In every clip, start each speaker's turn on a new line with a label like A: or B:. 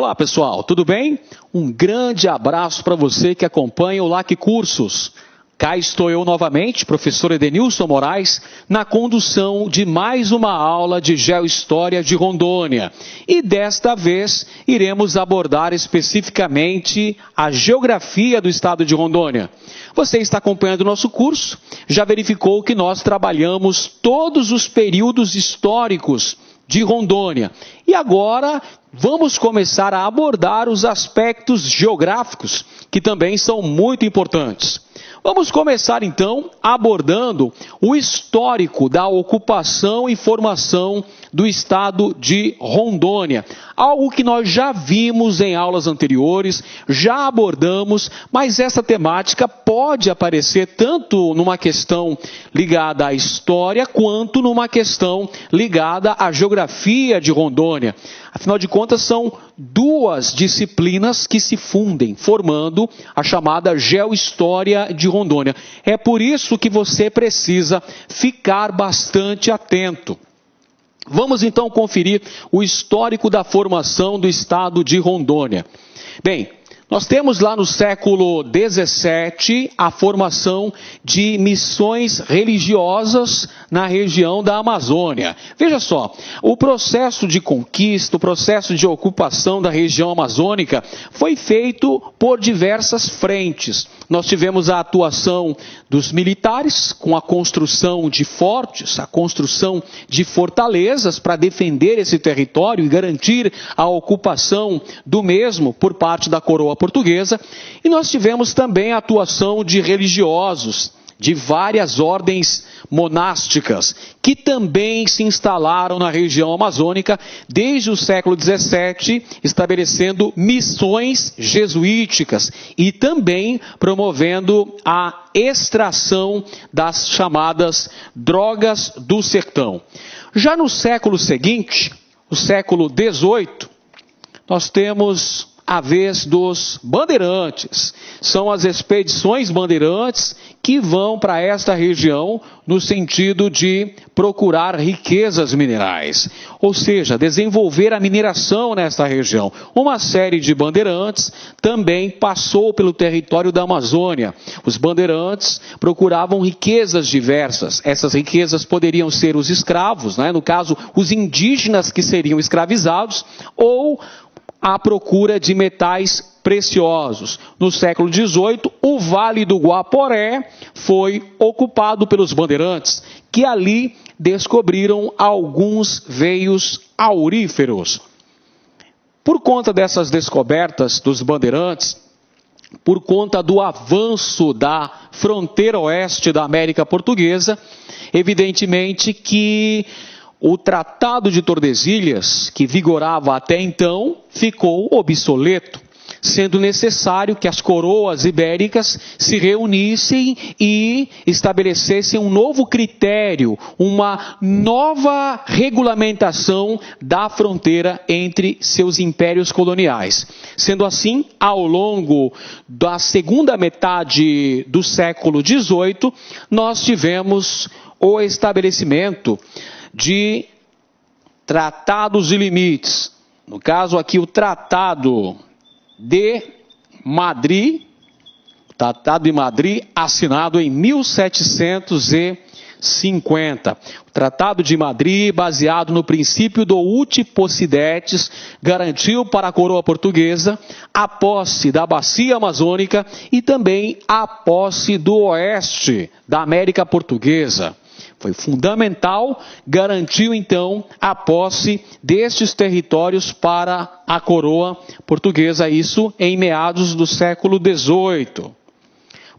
A: Olá pessoal, tudo bem? Um grande abraço para você que acompanha o LAC Cursos. Cá estou eu novamente, professor Edenilson Moraes, na condução de mais uma aula de Geohistória de Rondônia. E desta vez iremos abordar especificamente a geografia do estado de Rondônia. Você está acompanhando o nosso curso, já verificou que nós trabalhamos todos os períodos históricos de Rondônia. E agora vamos começar a abordar os aspectos geográficos, que também são muito importantes. Vamos começar então abordando o histórico da ocupação e formação do estado de Rondônia. Algo que nós já vimos em aulas anteriores, já abordamos, mas essa temática pode aparecer tanto numa questão ligada à história, quanto numa questão ligada à geografia de Rondônia. Afinal de contas, são duas disciplinas que se fundem, formando a chamada Geohistória de Rondônia. É por isso que você precisa ficar bastante atento. Vamos então conferir o histórico da formação do estado de Rondônia. Bem, nós temos lá no século XVII a formação de missões religiosas na região da Amazônia. Veja só, o processo de conquista, o processo de ocupação da região amazônica foi feito por diversas frentes. Nós tivemos a atuação dos militares com a construção de fortes, a construção de fortalezas para defender esse território e garantir a ocupação do mesmo por parte da coroa portuguesa, e nós tivemos também a atuação de religiosos de várias ordens monásticas, que também se instalaram na região amazônica desde o século XVII, estabelecendo missões jesuíticas e também promovendo a extração das chamadas drogas do sertão. Já no século seguinte, o século XVIII, nós temos a vez dos bandeirantes. São as expedições bandeirantes que vão para esta região no sentido de procurar riquezas minerais, ou seja, desenvolver a mineração nesta região. Uma série de bandeirantes também passou pelo território da Amazônia. Os bandeirantes procuravam riquezas diversas. Essas riquezas poderiam ser os escravos, no caso, os indígenas que seriam escravizados, ou à procura de metais preciosos. No século XVIII, o Vale do Guaporé foi ocupado pelos bandeirantes, que ali descobriram alguns veios auríferos. Por conta dessas descobertas dos bandeirantes, por conta do avanço da fronteira oeste da América Portuguesa, evidentemente que o Tratado de Tordesilhas, que vigorava até então, ficou obsoleto, sendo necessário que as coroas ibéricas se reunissem e estabelecessem um novo critério, uma nova regulamentação da fronteira entre seus impérios coloniais. Sendo assim, ao longo da segunda metade do século XVIII, nós tivemos o estabelecimento de tratados de limites. No caso aqui, o Tratado de Madrid, assinado em 1750. O Tratado de Madrid, baseado no princípio do uti possidetis, garantiu para a coroa portuguesa a posse da bacia amazônica e também a posse do oeste da América Portuguesa. Foi fundamental, garantiu então a posse destes territórios para a coroa portuguesa, isso em meados do século XVIII.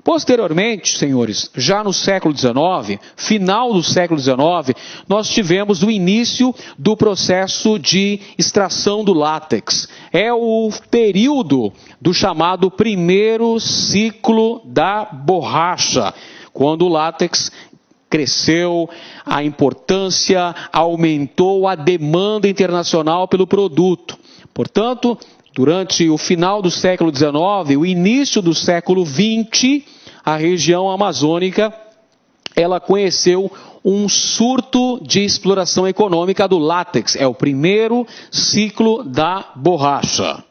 A: Posteriormente, senhores, já no século XIX, final do século XIX, nós tivemos o início do processo de extração do látex. É o período do chamado primeiro ciclo da borracha, quando o látex cresceu, a importância aumentou, a demanda internacional pelo produto. Portanto, durante o final do século XIX, o início do século XX, a região amazônica, ela conheceu um surto de exploração econômica do látex. É o primeiro ciclo da borracha.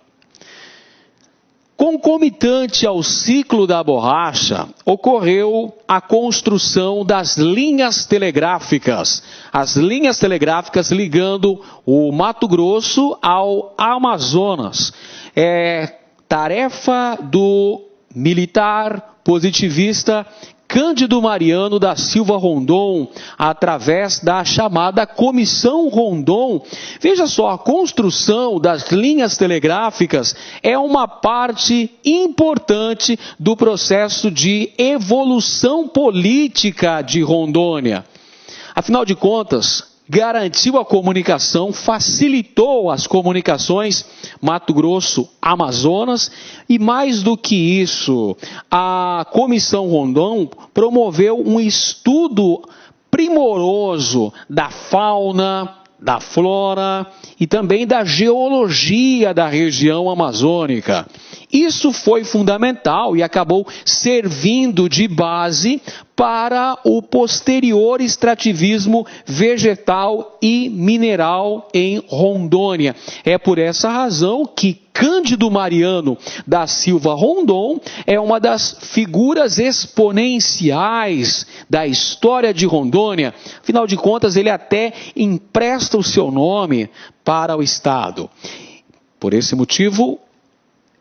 A: Concomitante ao ciclo da borracha, ocorreu a construção das linhas telegráficas. As linhas telegráficas ligando o Mato Grosso ao Amazonas. É tarefa do militar positivista Cândido Mariano da Silva Rondon, através da chamada Comissão Rondon. Veja só, a construção das linhas telegráficas é uma parte importante do processo de evolução política de Rondônia. Afinal de contas, garantiu a comunicação, facilitou as comunicações Mato Grosso-Amazonas e, mais do que isso, a Comissão Rondon promoveu um estudo primoroso da fauna, da flora e também da geologia da região amazônica. Isso foi fundamental e acabou servindo de base para o posterior extrativismo vegetal e mineral em Rondônia. É por essa razão que Cândido Mariano da Silva Rondon é uma das figuras exponenciais da história de Rondônia. Afinal de contas, ele até empresta o seu nome para o estado. Por esse motivo,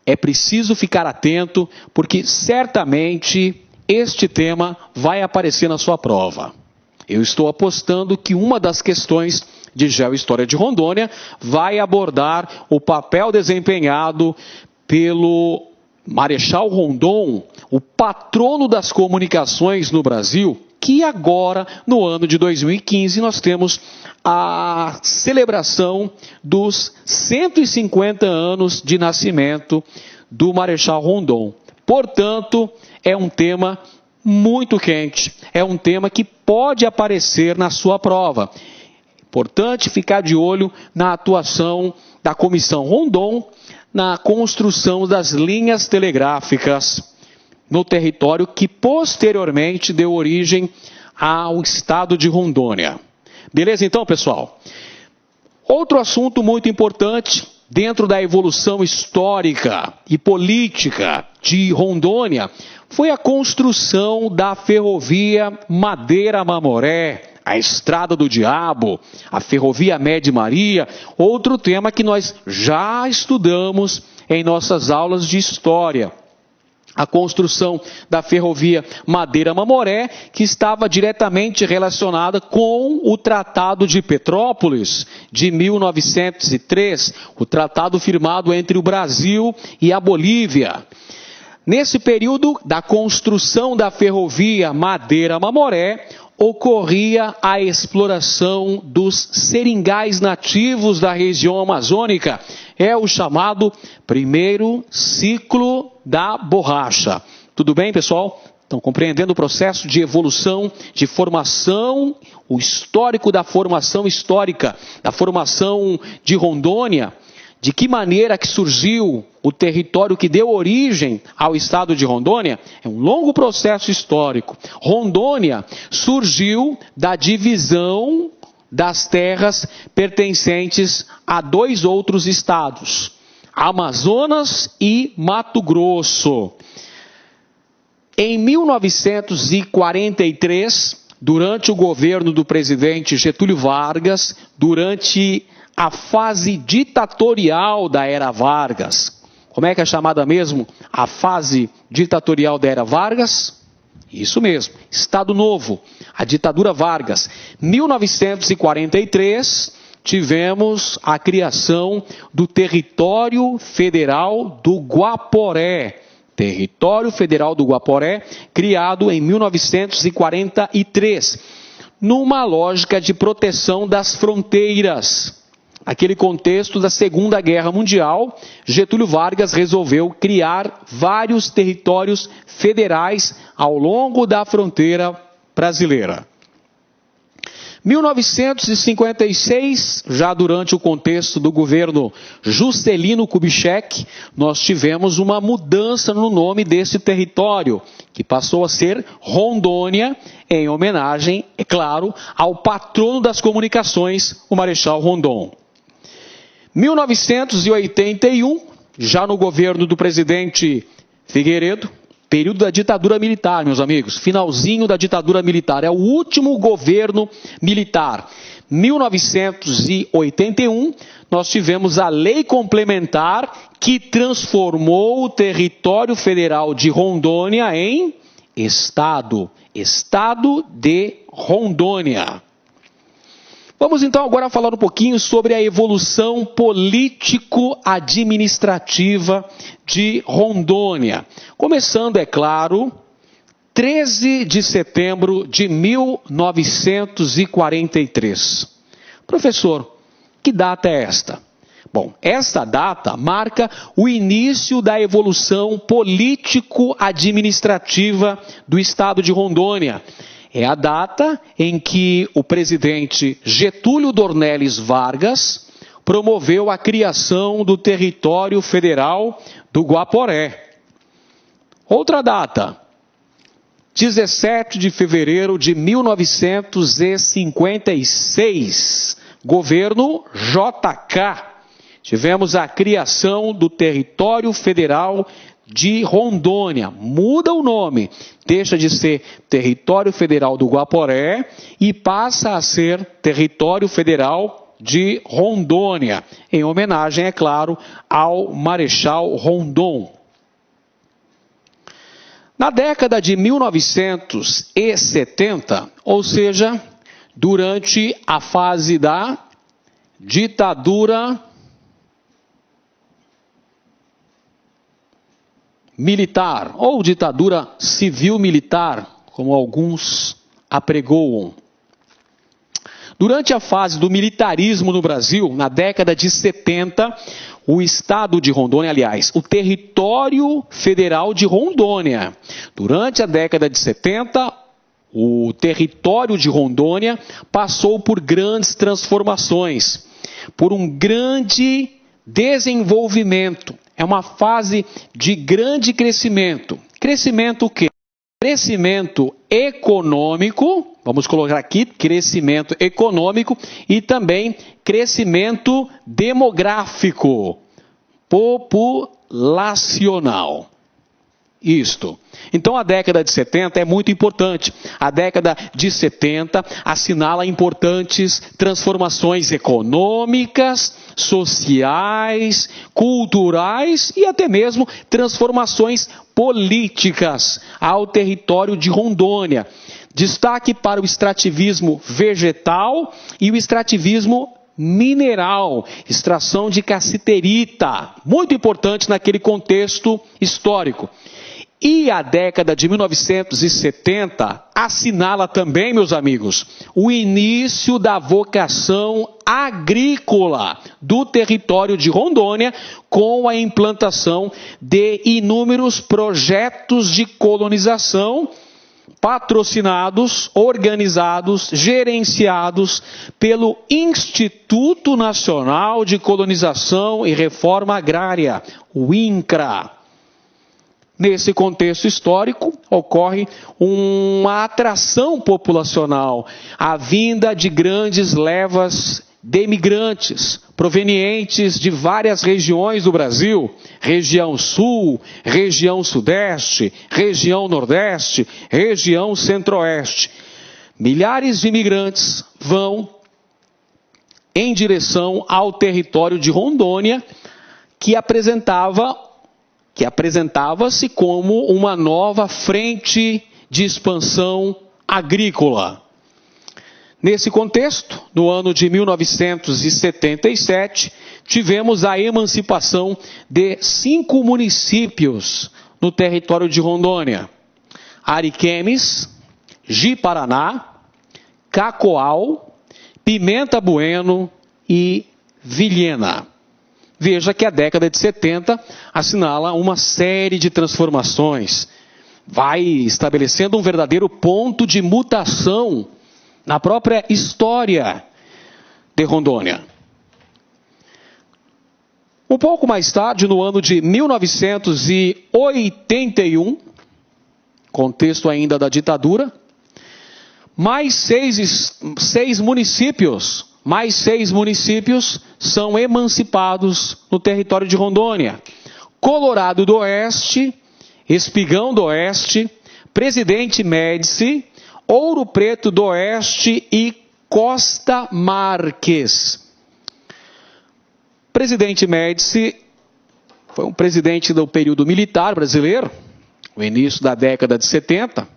A: é preciso ficar atento, porque certamente este tema vai aparecer na sua prova. Eu estou apostando que uma das questões de Geohistória de Rondônia vai abordar o papel desempenhado pelo Marechal Rondon, o patrono das comunicações no Brasil, que agora, no ano de 2015, nós temos a celebração dos 150 anos de nascimento do Marechal Rondon. Portanto, é um tema muito quente, é um tema que pode aparecer na sua prova. Importante ficar de olho na atuação da Comissão Rondon na construção das linhas telegráficas no território que posteriormente deu origem ao estado de Rondônia. Beleza então, pessoal? Outro assunto muito importante dentro da evolução histórica e política de Rondônia foi a construção da ferrovia Madeira-Mamoré, a Estrada do Diabo, a Ferrovia Média Maria, outro tema que nós já estudamos em nossas aulas de história. A construção da ferrovia Madeira-Mamoré, que estava diretamente relacionada com o Tratado de Petrópolis, de 1903, o tratado firmado entre o Brasil e a Bolívia. Nesse período da construção da ferrovia Madeira-Mamoré, ocorria a exploração dos seringais nativos da região amazônica. É o chamado primeiro ciclo da borracha. Tudo bem, pessoal? Estão compreendendo o processo de evolução, de formação, o histórico da formação histórica, da formação de Rondônia? De que maneira que surgiu o território que deu origem ao estado de Rondônia? É um longo processo histórico. Rondônia surgiu da divisão das terras pertencentes a dois outros estados, Amazonas e Mato Grosso. Em 1943, durante o governo do presidente Getúlio Vargas, durante a fase ditatorial da era Vargas. Como é que é chamada mesmo a fase ditatorial da era Vargas? Isso mesmo, Estado Novo, a ditadura Vargas. 1943, tivemos a criação do Território Federal do Guaporé. Território Federal do Guaporé, criado em 1943, numa lógica de proteção das fronteiras. Naquele contexto da Segunda Guerra Mundial, Getúlio Vargas resolveu criar vários territórios federais ao longo da fronteira brasileira. 1956, já durante o contexto do governo Juscelino Kubitschek, nós tivemos uma mudança no nome desse território, que passou a ser Rondônia, em homenagem, é claro, ao patrono das comunicações, o Marechal Rondon. 1981, já no governo do presidente Figueiredo, período da ditadura militar, meus amigos, finalzinho da ditadura militar, é o último governo militar. 1981, nós tivemos a lei complementar que transformou o território federal de Rondônia em Estado de Rondônia. Vamos então agora falar um pouquinho sobre a evolução político-administrativa de Rondônia. Começando, é claro, 13 de setembro de 1943. Professor, que data é esta? Bom, esta data marca o início da evolução político-administrativa do estado de Rondônia. É a data em que o presidente Getúlio Dornelles Vargas promoveu a criação do território federal do Guaporé. Outra data, 17 de fevereiro de 1956, governo JK. Tivemos a criação do território federal de Rondônia. Muda o nome, deixa de ser Território Federal do Guaporé e passa a ser Território Federal de Rondônia, em homenagem, é claro, ao Marechal Rondon. Na década de 1970, ou seja, durante a fase da ditadura militar, ou ditadura civil-militar, como alguns apregoam. Durante a fase do militarismo no Brasil, na década de 70, o estado de Rondônia, aliás, o território federal de Rondônia. Durante a década de 70, o território de Rondônia passou por grandes transformações, por um grande desenvolvimento. É uma fase de grande crescimento. Crescimento o quê? Crescimento econômico, vamos colocar aqui, crescimento econômico e também crescimento demográfico, populacional. Isto. Então a década de 70 é muito importante. A década de 70 assinala importantes transformações econômicas, sociais, culturais e até mesmo transformações políticas ao território de Rondônia. Destaque para o extrativismo vegetal e o extrativismo mineral, extração de cassiterita, muito importante naquele contexto histórico. E a década de 1970 assinala também, meus amigos, o início da vocação agrícola do território de Rondônia com a implantação de inúmeros projetos de colonização patrocinados, organizados, gerenciados pelo Instituto Nacional de Colonização e Reforma Agrária, o INCRA. Nesse contexto histórico, ocorre uma atração populacional, a vinda de grandes levas de imigrantes provenientes de várias regiões do Brasil, região sul, região sudeste, região nordeste, região centro-oeste. Milhares de imigrantes vão em direção ao território de Rondônia, que apresentava-se como uma nova frente de expansão agrícola. Nesse contexto, no ano de 1977, tivemos a emancipação de 5 municípios no território de Rondônia: Ariquemes, Ji-Paraná, Cacoal, Pimenta Bueno e Vilhena. Veja que a década de 70 assinala uma série de transformações, vai estabelecendo um verdadeiro ponto de mutação na própria história de Rondônia. Um pouco mais tarde, no ano de 1981, contexto ainda da ditadura, mais seis municípios são emancipados no território de Rondônia. Colorado do Oeste, Espigão do Oeste, Presidente Médici, Ouro Preto do Oeste e Costa Marques. Presidente Médici foi um presidente do período militar brasileiro, no início da década de 70,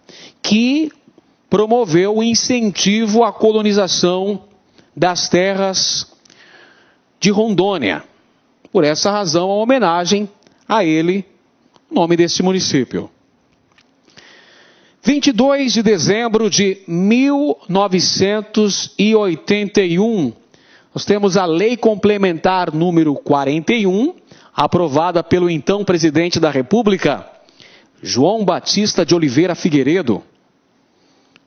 A: que promoveu o incentivo à colonização das terras de Rondônia. Por essa razão, a homenagem a ele, o nome deste município. 22 de dezembro de 1981, nós temos a Lei Complementar número 41, aprovada pelo então presidente da República, João Batista de Oliveira Figueiredo,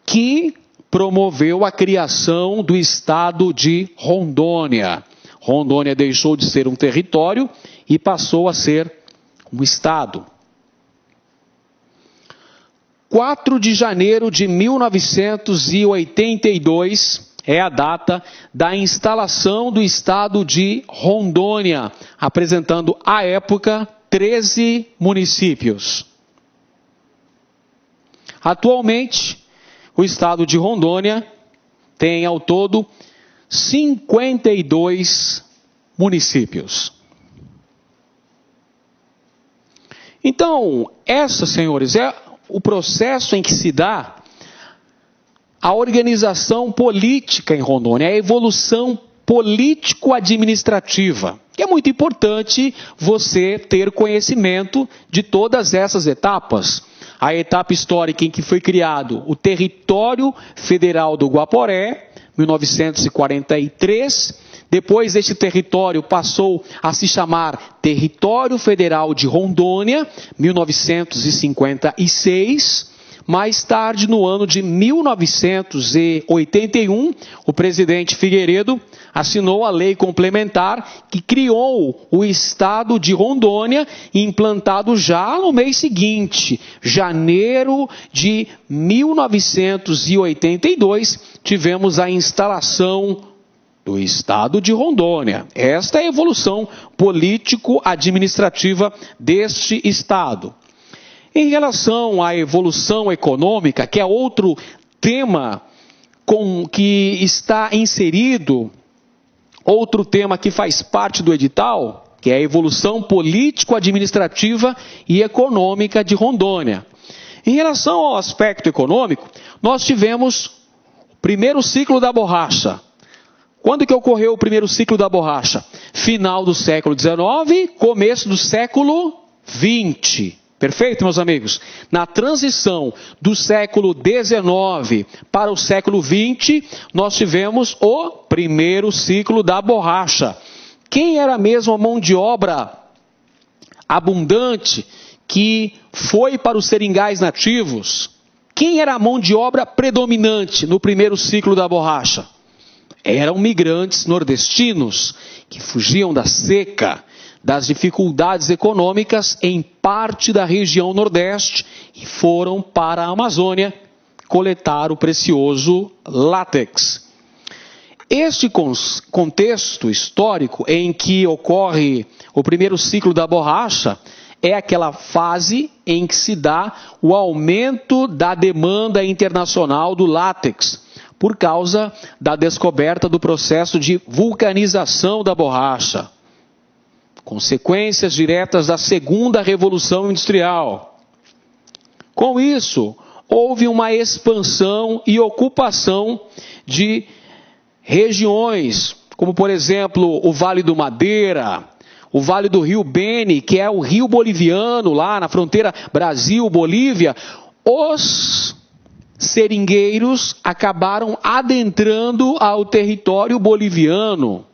A: que promoveu a criação do estado de Rondônia. Rondônia deixou de ser um território e passou a ser um estado. 4 de janeiro de 1982 é a data da instalação do estado de Rondônia, apresentando, à época, 13 municípios. Atualmente, o estado de Rondônia tem, ao todo, 52 municípios. Então, essa, senhores, é o processo em que se dá a organização política em Rondônia, a evolução político-administrativa. É muito importante você ter conhecimento de todas essas etapas. A etapa histórica em que foi criado o Território Federal do Guaporé, 1943. Depois este território passou a se chamar Território Federal de Rondônia, 1956. Mais tarde, no ano de 1981, o presidente Figueiredo assinou a lei complementar que criou o estado de Rondônia, implantado já no mês seguinte, janeiro de 1982, tivemos a instalação do estado de Rondônia. Esta é a evolução político-administrativa deste estado. Em relação à evolução econômica, que é outro tema que está inserido, outro tema que faz parte do edital, que é a evolução político-administrativa e econômica de Rondônia. Em relação ao aspecto econômico, nós tivemos o primeiro ciclo da borracha. Quando que ocorreu o primeiro ciclo da borracha? Final do século XIX, começo do século XX. Perfeito, meus amigos? Na transição do século XIX para o século XX, nós tivemos o primeiro ciclo da borracha. Quem era mesmo a mão de obra abundante que foi para os seringais nativos? Quem era a mão de obra predominante no primeiro ciclo da borracha? Eram migrantes nordestinos que fugiam da seca, das dificuldades econômicas em parte da região Nordeste e foram para a Amazônia coletar o precioso látex. Este contexto histórico em que ocorre o primeiro ciclo da borracha é aquela fase em que se dá o aumento da demanda internacional do látex, por causa da descoberta do processo de vulcanização da borracha. Consequências diretas da segunda Revolução Industrial. Com isso, houve uma expansão e ocupação de regiões, como por exemplo o Vale do Madeira, o Vale do Rio Beni, que é o rio boliviano, lá na fronteira Brasil-Bolívia. Os seringueiros acabaram adentrando ao território boliviano,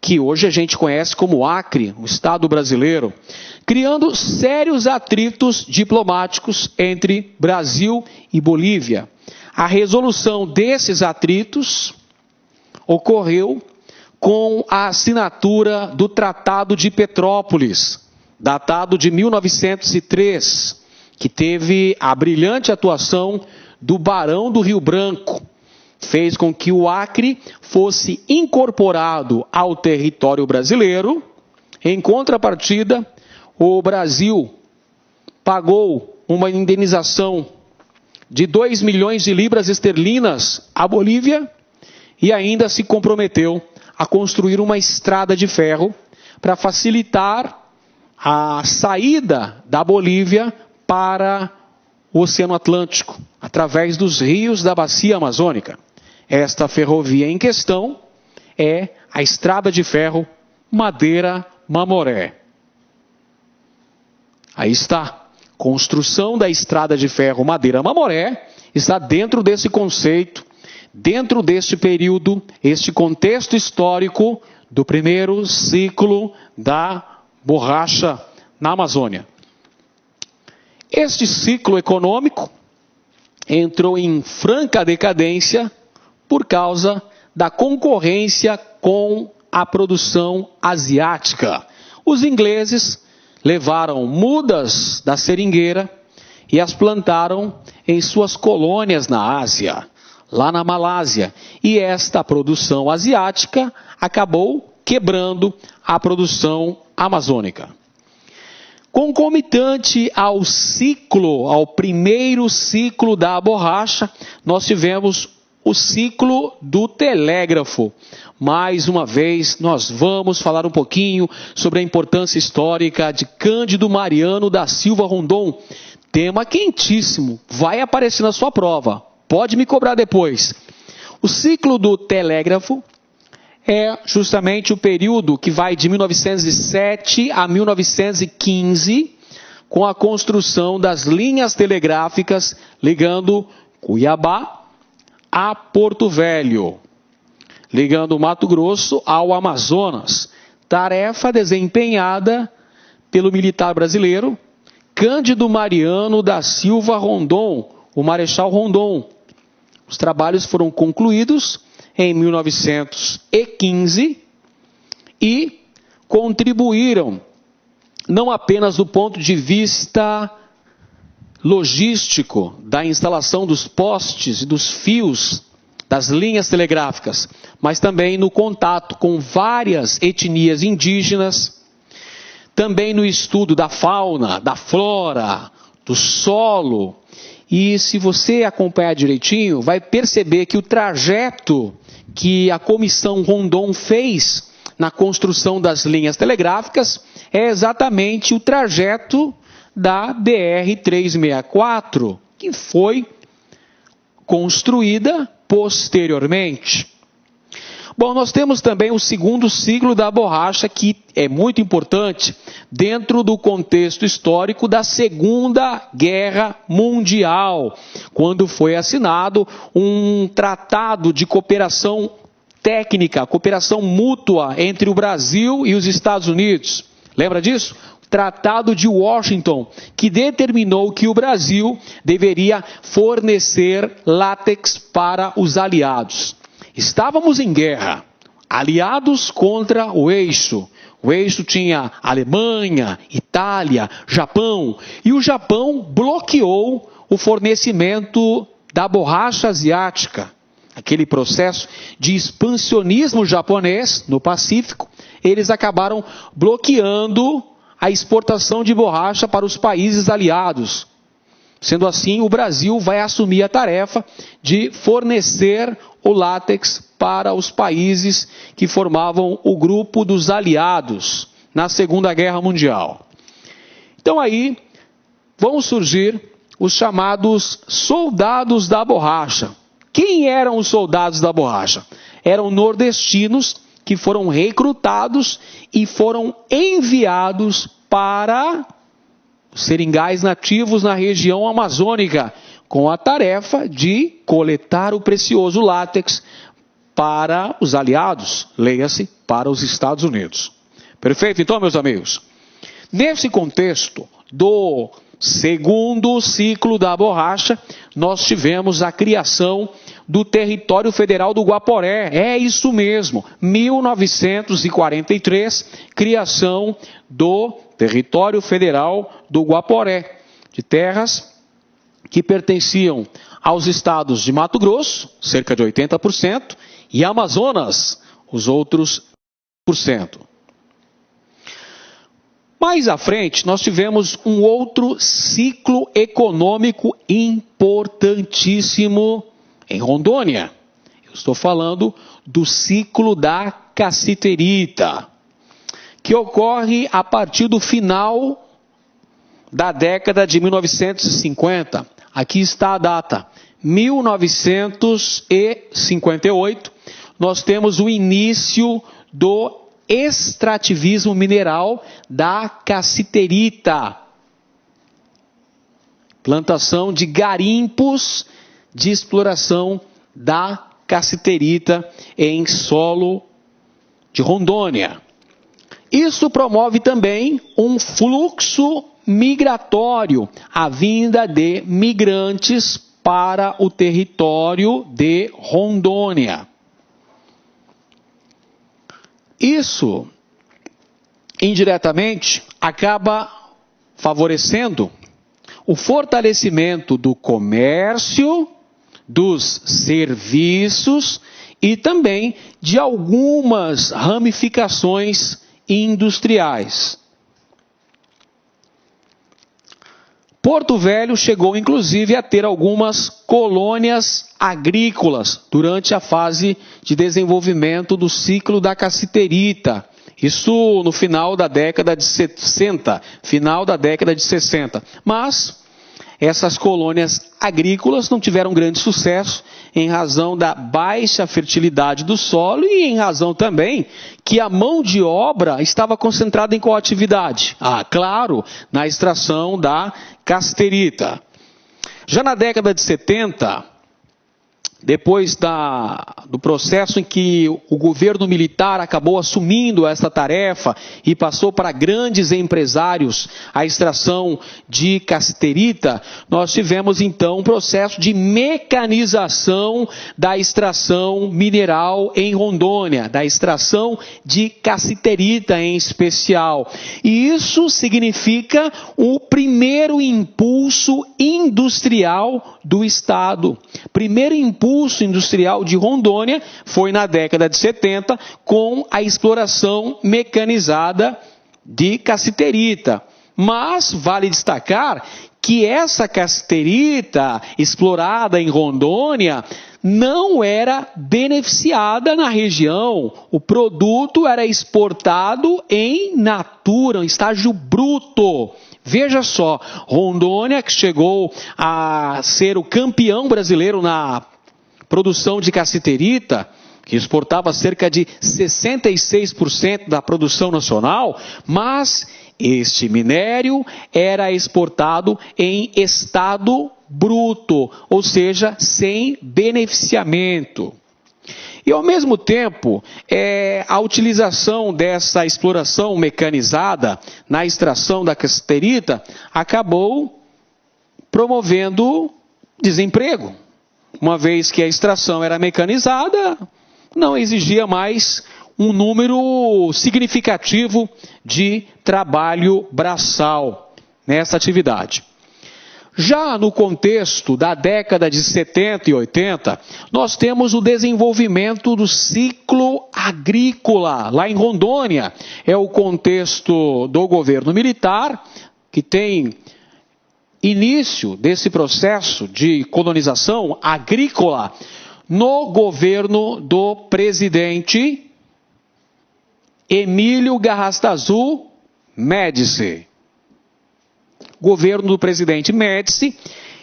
A: que hoje a gente conhece como Acre, o Estado brasileiro, criando sérios atritos diplomáticos entre Brasil e Bolívia. A resolução desses atritos ocorreu com a assinatura do Tratado de Petrópolis, datado de 1903, que teve a brilhante atuação do Barão do Rio Branco. Fez com que o Acre fosse incorporado ao território brasileiro. Em contrapartida, o Brasil pagou uma indenização de 2 milhões de libras esterlinas à Bolívia e ainda se comprometeu a construir uma estrada de ferro para facilitar a saída da Bolívia para o Oceano Atlântico, através dos rios da Bacia Amazônica. Esta ferrovia em questão é a Estrada de Ferro Madeira-Mamoré. Aí está. Construção da Estrada de Ferro Madeira-Mamoré está dentro desse conceito, dentro deste período, este contexto histórico do primeiro ciclo da borracha na Amazônia. Este ciclo econômico entrou em franca decadência por causa da concorrência com a produção asiática. Os ingleses levaram mudas da seringueira e as plantaram em suas colônias na Ásia, lá na Malásia. E esta produção asiática acabou quebrando a produção amazônica. Concomitante ao ciclo, ao primeiro ciclo da borracha, nós tivemos o ciclo do telégrafo. Mais uma vez, nós vamos falar um pouquinho sobre a importância histórica de Cândido Mariano da Silva Rondon. Tema quentíssimo, vai aparecer na sua prova, pode me cobrar depois. O ciclo do telégrafo é justamente o período que vai de 1907 a 1915, com a construção das linhas telegráficas ligando Cuiabá a Porto Velho, ligando Mato Grosso ao Amazonas. Tarefa desempenhada pelo militar brasileiro Cândido Mariano da Silva Rondon, o Marechal Rondon. Os trabalhos foram concluídos em 1915 e contribuíram não apenas do ponto de vista logístico da instalação dos postes e dos fios das linhas telegráficas, mas também no contato com várias etnias indígenas, também no estudo da fauna, da flora, do solo. E se você acompanhar direitinho, vai perceber que o trajeto que a Comissão Rondon fez na construção das linhas telegráficas é exatamente o trajeto da BR-364, que foi construída posteriormente. Bom, nós temos também o segundo ciclo da borracha, que é muito importante dentro do contexto histórico da Segunda Guerra Mundial, quando foi assinado um tratado de cooperação técnica, cooperação mútua entre o Brasil e os Estados Unidos. Lembra disso? Tratado de Washington, que determinou que o Brasil deveria fornecer látex para os aliados. Estávamos em guerra, aliados contra o eixo. O eixo tinha Alemanha, Itália, Japão, e o Japão bloqueou o fornecimento da borracha asiática. Aquele processo de expansionismo japonês no Pacífico, eles acabaram bloqueando a exportação de borracha para os países aliados. Sendo assim, o Brasil vai assumir a tarefa de fornecer o látex para os países que formavam o grupo dos aliados na Segunda Guerra Mundial. Então aí vão surgir os chamados soldados da borracha. Quem eram os soldados da borracha? Eram nordestinos que foram recrutados e foram enviados para os seringais nativos na região amazônica, com a tarefa de coletar o precioso látex para os aliados, leia-se, para os Estados Unidos. Perfeito? Então, meus amigos, nesse contexto do segundo ciclo da borracha, nós tivemos a criação do Território Federal do Guaporé. É isso mesmo, 1943, criação do Território Federal do Guaporé, de terras que pertenciam aos estados de Mato Grosso, cerca de 80%, e Amazonas, os outros 1%. Mais à frente, nós tivemos um outro ciclo econômico importantíssimo em Rondônia. Eu estou falando do ciclo da cassiterita, que ocorre a partir do final da década de 1950. Aqui está a data, 1958, nós temos o início do extrativismo mineral da cassiterita. Plantação de garimpos de exploração da cassiterita em solo de Rondônia. Isso promove também um fluxo migratório, a vinda de migrantes para o território de Rondônia. Isso, indiretamente, acaba favorecendo o fortalecimento do comércio, dos serviços e também de algumas ramificações industriais. Porto Velho chegou, inclusive, a ter algumas colônias agrícolas durante a fase de desenvolvimento do ciclo da cassiterita. Isso no final da década de 60, Mas essas colônias agrícolas não tiveram grande sucesso em razão da baixa fertilidade do solo e em razão também que a mão de obra estava concentrada em qual atividade? Claro, na extração da cassiterita. Já na década de 70, depois do processo em que o governo militar acabou assumindo essa tarefa e passou para grandes empresários a extração de cassiterita, nós tivemos então um processo de mecanização da extração mineral em Rondônia, da extração de cassiterita em especial. E isso significa o primeiro impulso industrial do Estado. Primeiro impulso industrial de Rondônia foi na década de 70 com a exploração mecanizada de cassiterita. Mas vale destacar que essa cassiterita explorada em Rondônia não era beneficiada na região. O produto era exportado em natura, em estágio bruto. Veja só, Rondônia, que chegou a ser o campeão brasileiro na produção de cassiterita, que exportava cerca de 66% da produção nacional, mas este minério era exportado em estado bruto, ou seja, sem beneficiamento. E ao mesmo tempo, a utilização dessa exploração mecanizada na extração da cassiterita acabou promovendo desemprego. Uma vez que a extração era mecanizada, não exigia mais um número significativo de trabalho braçal nessa atividade. Já no contexto da década de 70 e 80, nós temos o desenvolvimento do ciclo agrícola lá em Rondônia. É o contexto do governo militar, que tem início desse processo de colonização agrícola no governo do presidente Emílio Garrastazu Médici. Governo do presidente Médici,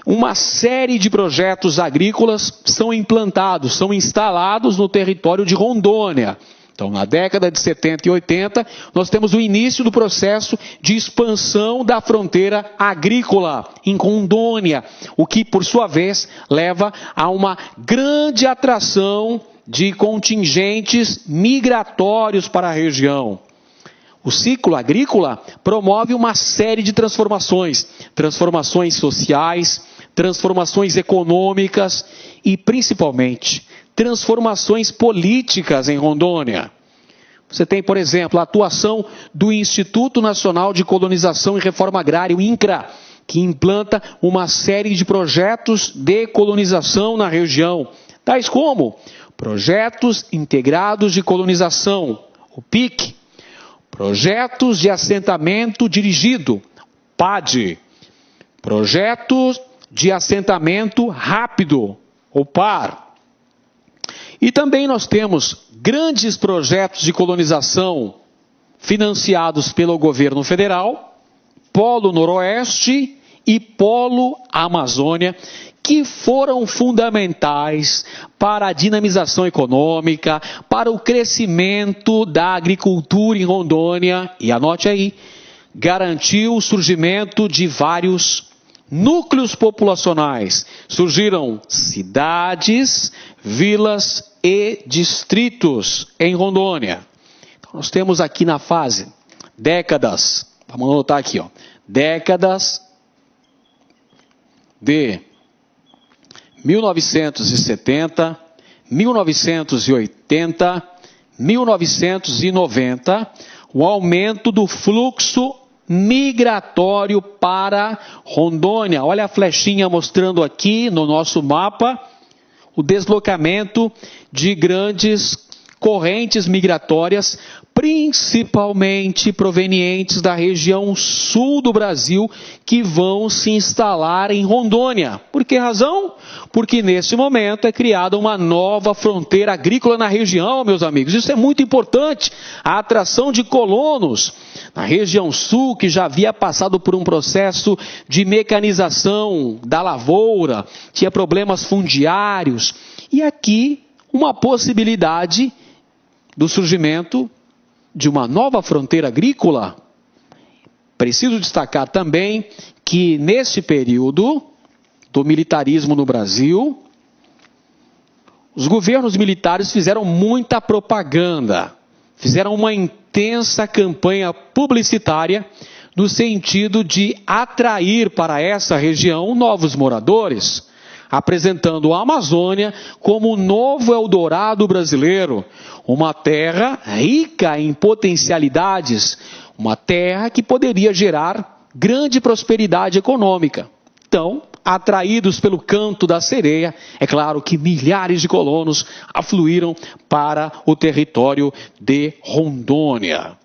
A: uma série de projetos agrícolas são implantados, são instalados no território de Rondônia. Então, na década de 70 e 80, nós temos o início do processo de expansão da fronteira agrícola em Rondônia, o que, por sua vez, leva a uma grande atração de contingentes migratórios para a região. O ciclo agrícola promove uma série de transformações sociais, transformações econômicas e, principalmente, transformações políticas em Rondônia. Você tem, por exemplo, a atuação do Instituto Nacional de Colonização e Reforma Agrária, o INCRA, que implanta uma série de projetos de colonização na região, tais como Projetos Integrados de Colonização, o PIC, projetos de assentamento dirigido, PAD, projetos de assentamento rápido, ou PAR. E também nós temos grandes projetos de colonização financiados pelo governo federal, Polo Noroeste e Polo Amazônia, que foram fundamentais para a dinamização econômica, para o crescimento da agricultura em Rondônia, e anote aí, garantiu o surgimento de vários núcleos populacionais. Surgiram cidades, vilas e distritos em Rondônia. Então, nós temos aqui na fase décadas, vamos anotar aqui, ó, décadas de 1970, 1980, 1990, o aumento do fluxo migratório para Rondônia. Olha a flechinha mostrando aqui no nosso mapa o deslocamento de grandes correntes migratórias, principalmente provenientes da região sul do Brasil, que vão se instalar em Rondônia. Por que razão? Porque nesse momento é criada uma nova fronteira agrícola na região, meus amigos. Isso é muito importante. A atração de colonos na região sul, que já havia passado por um processo de mecanização da lavoura, tinha problemas fundiários. E aqui uma possibilidade do surgimento de uma nova fronteira agrícola. Preciso destacar também que nesse período do militarismo no Brasil, os governos militares fizeram muita propaganda, fizeram uma intensa campanha publicitária no sentido de atrair para essa região novos moradores, apresentando a Amazônia como o novo Eldorado brasileiro, uma terra rica em potencialidades, uma terra que poderia gerar grande prosperidade econômica. Então, atraídos pelo canto da sereia, é claro que milhares de colonos afluíram para o território de Rondônia.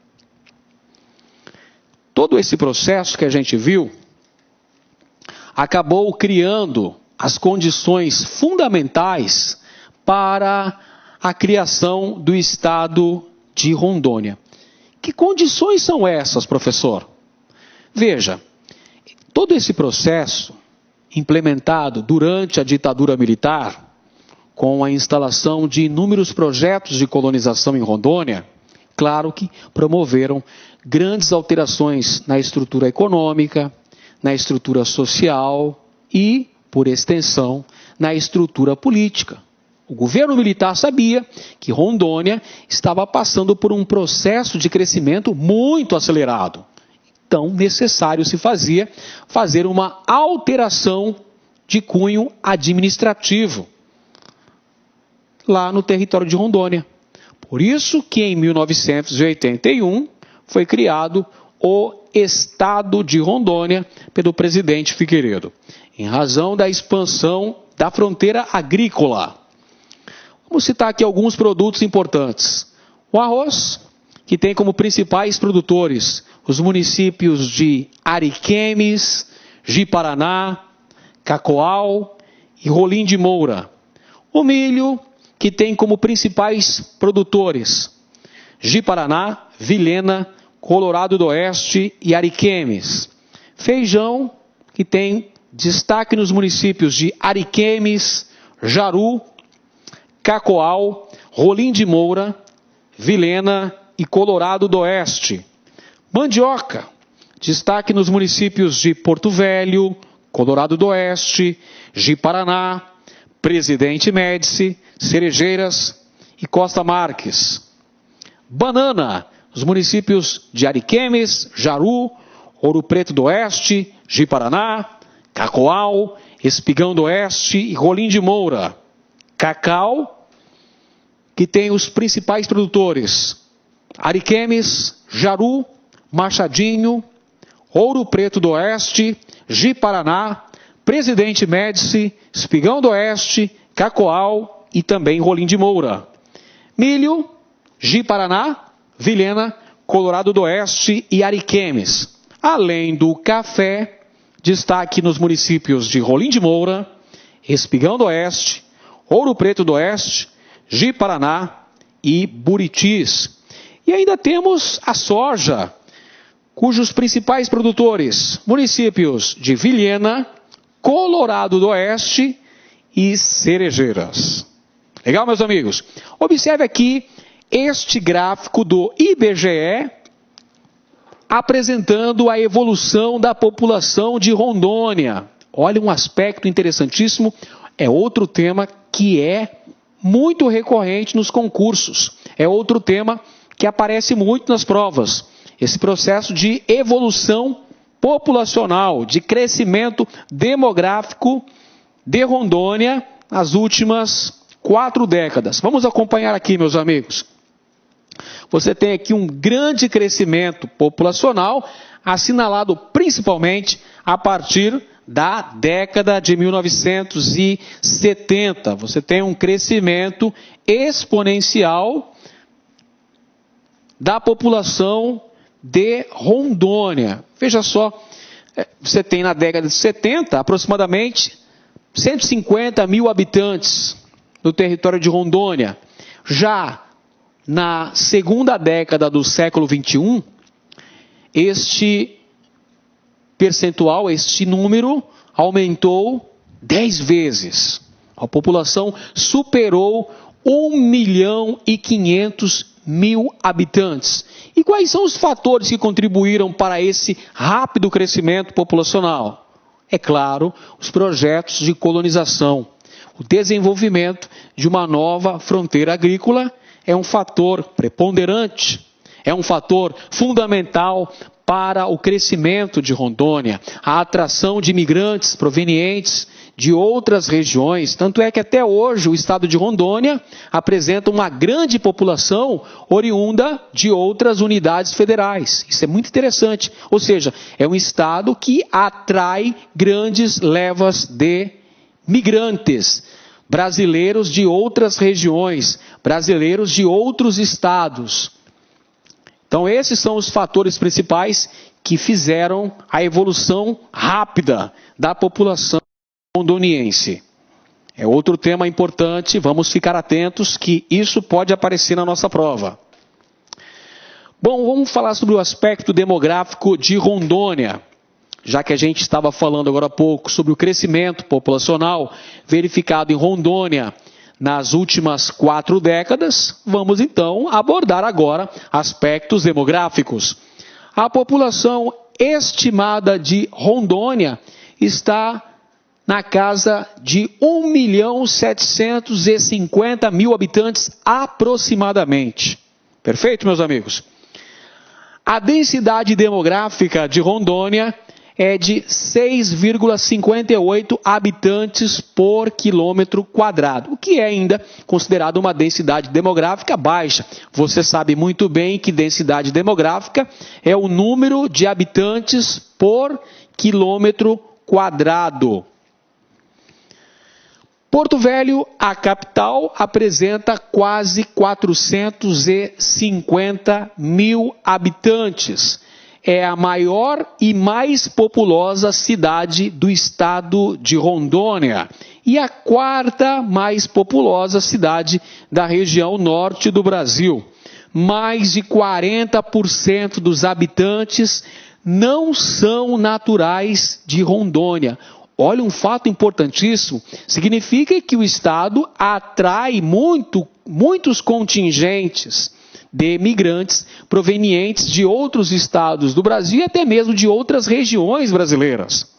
A: Todo esse processo que a gente viu acabou criando as condições fundamentais para a criação do estado de Rondônia. Que condições são essas, professor? Veja, todo esse processo implementado durante a ditadura militar, com a instalação de inúmeros projetos de colonização em Rondônia, claro que promoveram grandes alterações na estrutura econômica, na estrutura social e, por extensão, na estrutura política. O governo militar sabia que Rondônia estava passando por um processo de crescimento muito acelerado. Então, necessário se fazia fazer uma alteração de cunho administrativo lá no território de Rondônia. Por isso que em 1981 foi criado o Estado de Rondônia pelo presidente Figueiredo, em razão da expansão da fronteira agrícola. Vamos citar aqui alguns produtos importantes. O arroz, que tem como principais produtores os municípios de Ariquemes, Ji-Paraná, Cacoal e Rolim de Moura. O milho, que tem como principais produtores Ji-Paraná, Vilhena, Colorado do Oeste e Ariquemes. Feijão, que tem destaque nos municípios de Ariquemes, Jaru, Cacoal, Rolim de Moura, Vilhena e Colorado do Oeste. Mandioca, destaque nos municípios de Porto Velho, Colorado do Oeste, Ji-Paraná, Presidente Médici, Cerejeiras e Costa Marques. Banana, os municípios de Ariquemes, Jaru, Ouro Preto do Oeste, Ji-Paraná, Cacoal, Espigão do Oeste e Rolim de Moura. Cacau, que tem os principais produtores Ariquemes, Jaru, Machadinho, Ouro Preto do Oeste, Ji-Paraná, Presidente Médici, Espigão do Oeste, Cacoal e também Rolim de Moura. Milho, Ji-Paraná, Vilhena, Colorado do Oeste e Ariquemes. Além do café, destaque nos municípios de Rolim de Moura, Espigão do Oeste, Ouro Preto do Oeste, Ji-Paraná e Buritis. E ainda temos a soja, cujos principais produtores, municípios de Vilhena, Colorado do Oeste e Cerejeiras. Legal, meus amigos? Observe aqui este gráfico do IBGE apresentando a evolução da população de Rondônia. Olha um aspecto interessantíssimo, é outro tema que é muito recorrente nos concursos. É outro tema que aparece muito nas provas. Esse processo de evolução populacional, de crescimento demográfico de Rondônia nas últimas 4 décadas. Vamos acompanhar aqui, meus amigos. Você tem aqui um grande crescimento populacional, assinalado principalmente a partir da década de 1970. Você tem um crescimento exponencial da população de Rondônia. Veja só, você tem na década de 70 aproximadamente 150 mil habitantes no território de Rondônia. Já na segunda década do século XXI, este percentual, este número, aumentou 10 vezes. A população superou 1.500.000 habitantes. E quais são os fatores que contribuíram para esse rápido crescimento populacional? É claro, os projetos de colonização. O desenvolvimento de uma nova fronteira agrícola é um fator preponderante, é um fator fundamental para o crescimento de Rondônia, a atração de imigrantes provenientes de outras regiões. Tanto é que até hoje o estado de Rondônia apresenta uma grande população oriunda de outras unidades federais. Isso é muito interessante. Ou seja, é um estado que atrai grandes levas de migrantes, brasileiros de outras regiões, brasileiros de outros estados. Então esses são os fatores principais que fizeram a evolução rápida da população rondoniense. É outro tema importante, vamos ficar atentos que isso pode aparecer na nossa prova. Bom, vamos falar sobre o aspecto demográfico de Rondônia. Já que a gente estava falando agora há pouco sobre o crescimento populacional verificado em Rondônia nas últimas 4 décadas, vamos então abordar agora aspectos demográficos. A população estimada de Rondônia está na casa de 1.750.000 habitantes aproximadamente. Perfeito, meus amigos? A densidade demográfica de Rondônia é de 6,58 habitantes por quilômetro quadrado, o que é ainda considerado uma densidade demográfica baixa. Você sabe muito bem que densidade demográfica é o número de habitantes por quilômetro quadrado. Porto Velho, a capital, apresenta quase 450.000 habitantes. É a maior e mais populosa cidade do estado de Rondônia e a 4ª mais populosa cidade da região norte do Brasil. Mais de 40% dos habitantes não são naturais de Rondônia. Olha, um fato importantíssimo, significa que o estado atrai muitos contingentes de imigrantes provenientes de outros estados do Brasil e até mesmo de outras regiões brasileiras.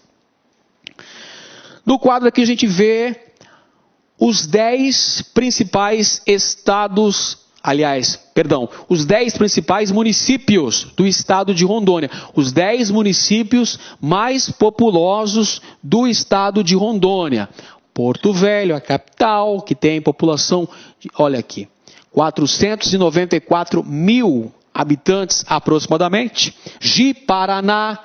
A: No quadro aqui a gente vê os 10 principais os 10 principais municípios do estado de Rondônia, os 10 municípios mais populosos do estado de Rondônia. Porto Velho, a capital, que tem população, olha aqui, 494.000 habitantes aproximadamente. Ji-Paraná,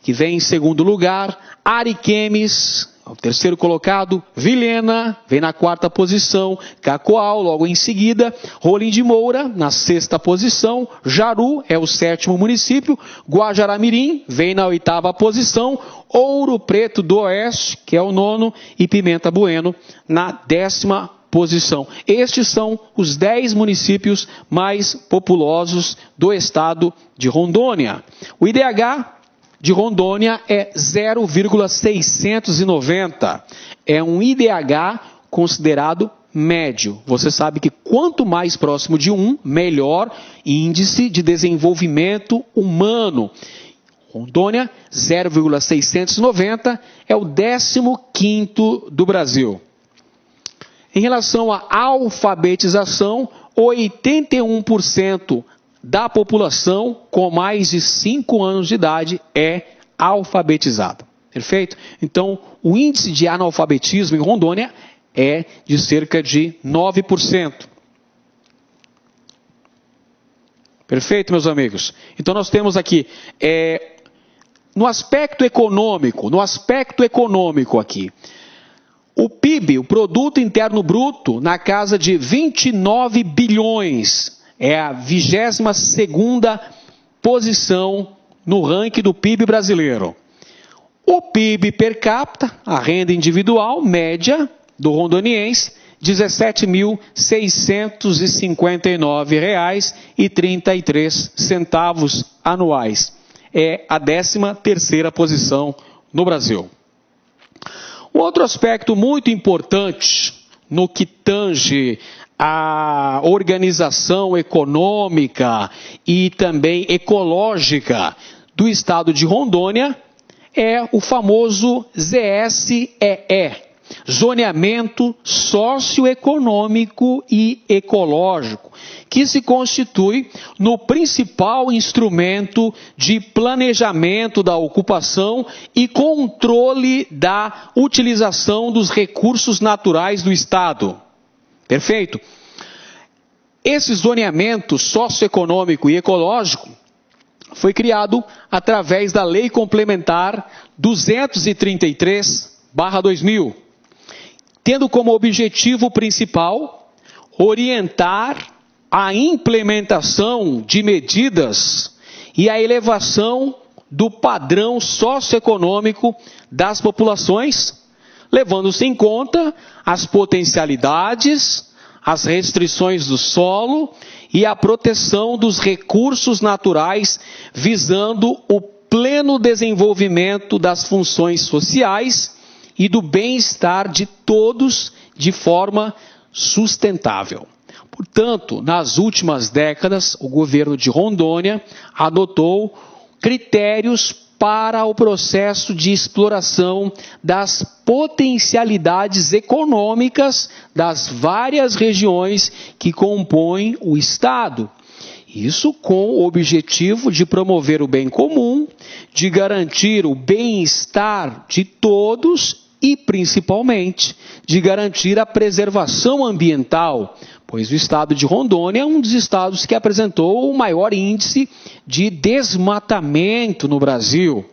A: que vem em segundo lugar. Ariquemes, O terceiro colocado, Vilhena, vem na quarta posição, Cacoal, logo em seguida, Rolim de Moura, na sexta posição, Jaru é o sétimo município, Guajará-Mirim, vem na oitava posição, Ouro Preto do Oeste, que é o nono, e Pimenta Bueno, na 10ª posição. Estes são os 10 municípios mais populosos do estado de Rondônia. O IDH de Rondônia é 0,690. É um IDH considerado médio. Você sabe que quanto mais próximo de 1, melhor índice de desenvolvimento humano. Rondônia, 0,690, é o 15º do Brasil. Em relação à alfabetização, 81% da população com mais de 5 anos de idade é alfabetizada. Perfeito? Então, o índice de analfabetismo em Rondônia é de cerca de 9%. Perfeito, meus amigos? Então, nós temos aqui, no aspecto econômico aqui, o PIB, o Produto Interno Bruto, na casa de 29 bilhões, é a 22ª posição no ranking do PIB brasileiro. O PIB per capita, a renda individual média do rondoniense, R$ 17.659,33 anuais. É a 13ª posição no Brasil. Um outro aspecto muito importante no que tange a organização econômica e também ecológica do estado de Rondônia é o famoso ZSEE, Zoneamento Socioeconômico e Ecológico, que se constitui no principal instrumento de planejamento da ocupação e controle da utilização dos recursos naturais do estado. Perfeito? Esse zoneamento socioeconômico e ecológico foi criado através da Lei Complementar 233/2000, tendo como objetivo principal orientar a implementação de medidas e a elevação do padrão socioeconômico das populações, levando-se em conta as potencialidades, as restrições do solo e a proteção dos recursos naturais, visando o pleno desenvolvimento das funções sociais e do bem-estar de todos de forma sustentável. Portanto, nas últimas décadas, o governo de Rondônia adotou critérios para o processo de exploração das potencialidades econômicas das várias regiões que compõem o estado. Isso com o objetivo de promover o bem comum, de garantir o bem-estar de todos e, principalmente, de garantir a preservação ambiental, pois o estado de Rondônia é um dos estados que apresentou o maior índice de desmatamento no Brasil.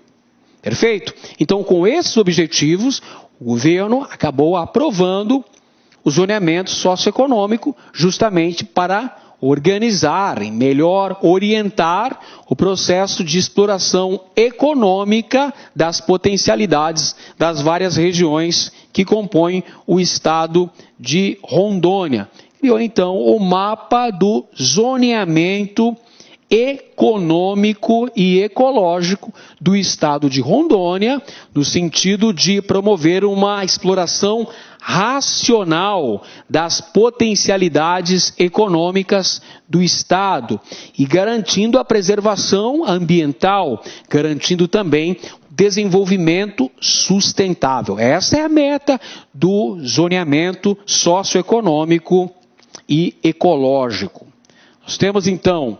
A: Perfeito? Então, com esses objetivos, o governo acabou aprovando o zoneamento socioeconômico justamente para organizar e melhor orientar o processo de exploração econômica das potencialidades das várias regiões que compõem o estado de Rondônia. Criou então o mapa do zoneamento econômico e ecológico do estado de Rondônia, no sentido de promover uma exploração racional das potencialidades econômicas do estado e garantindo a preservação ambiental, garantindo também desenvolvimento sustentável. Essa é a meta do zoneamento socioeconômico e ecológico. Nós temos então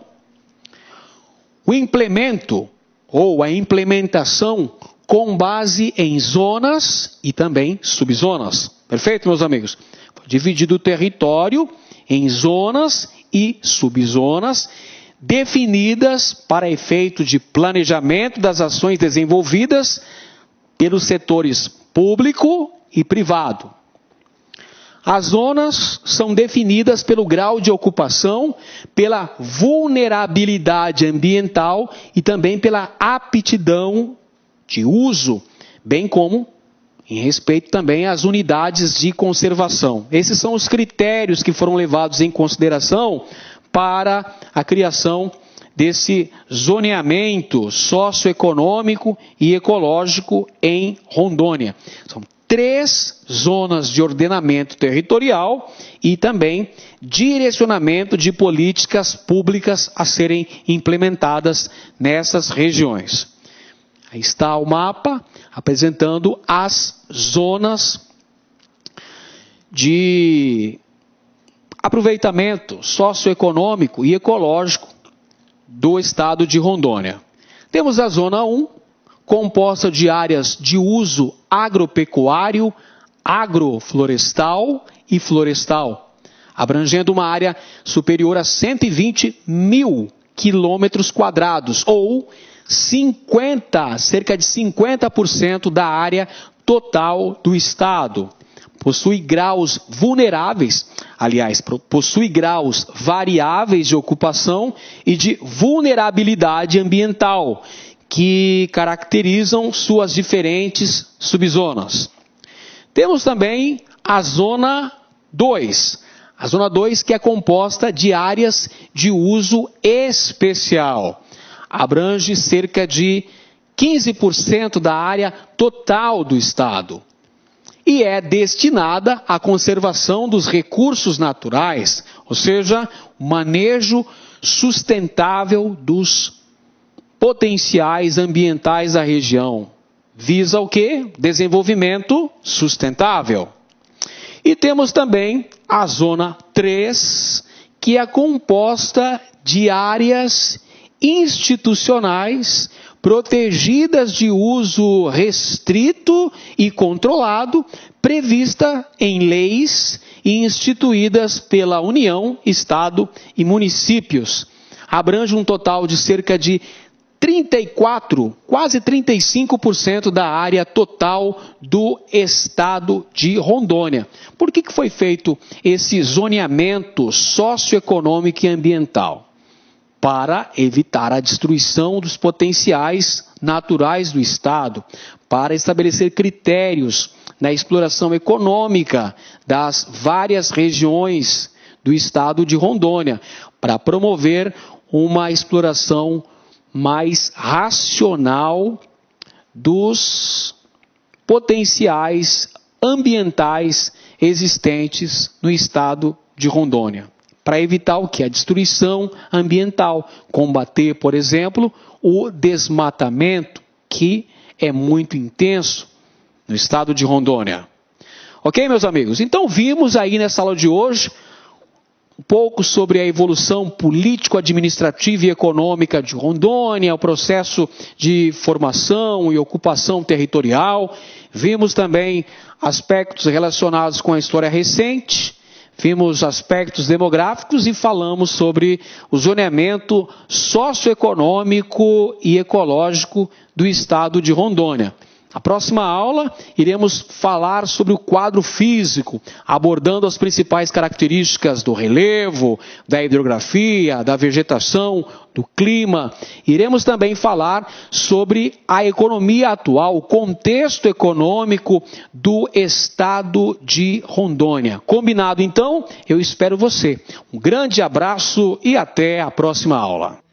A: o implemento ou a implementação com base em zonas e também subzonas. Perfeito, meus amigos? Foi dividido o território em zonas e subzonas definidas para efeito de planejamento das ações desenvolvidas pelos setores público e privado. As zonas são definidas pelo grau de ocupação, pela vulnerabilidade ambiental e também pela aptidão de uso, bem como em respeito também às unidades de conservação. Esses são os critérios que foram levados em consideração para a criação desse zoneamento socioeconômico e ecológico em Rondônia. São 3 zonas de ordenamento territorial e também direcionamento de políticas públicas a serem implementadas nessas regiões. Aí está o mapa apresentando as zonas de aproveitamento socioeconômico e ecológico do estado de Rondônia. Temos a zona 1, composta de áreas de uso agropecuário, agroflorestal e florestal, abrangendo uma área superior a 120 mil quilômetros quadrados, ou cerca de 50% da área total do estado. Possui graus vulneráveis, possui graus variáveis de ocupação e de vulnerabilidade ambiental, que caracterizam suas diferentes subzonas. Temos também a Zona 2. A Zona 2 que é composta de áreas de uso especial. Abrange cerca de 15% da área total do estado. E é destinada à conservação dos recursos naturais, ou seja, o manejo sustentável dos potenciais ambientais da região. Visa o quê? Desenvolvimento sustentável. E temos também a Zona 3, que é composta de áreas institucionais protegidas de uso restrito e controlado, prevista em leis e instituídas pela União, Estado e municípios. Abrange um total de cerca de 34, quase 35% da área total do estado de Rondônia. Por que foi feito esse zoneamento socioeconômico e ambiental? Para evitar a destruição dos potenciais naturais do estado, para estabelecer critérios na exploração econômica das várias regiões do estado de Rondônia, para promover uma exploração mais racional dos potenciais ambientais existentes no estado de Rondônia. Para evitar o que? A destruição ambiental. Combater, por exemplo, o desmatamento, que é muito intenso no estado de Rondônia. Ok, meus amigos? Então vimos aí nessa aula de hoje um pouco sobre a evolução político-administrativa e econômica de Rondônia, o processo de formação e ocupação territorial. Vimos também aspectos relacionados com a história recente. Vimos aspectos demográficos e falamos sobre o zoneamento socioeconômico e ecológico do estado de Rondônia. Na próxima aula, iremos falar sobre o quadro físico, abordando as principais características do relevo, da hidrografia, da vegetação, do clima. Iremos também falar sobre a economia atual, o contexto econômico do estado de Rondônia. Combinado, então? Eu espero você. Um grande abraço e até a próxima aula.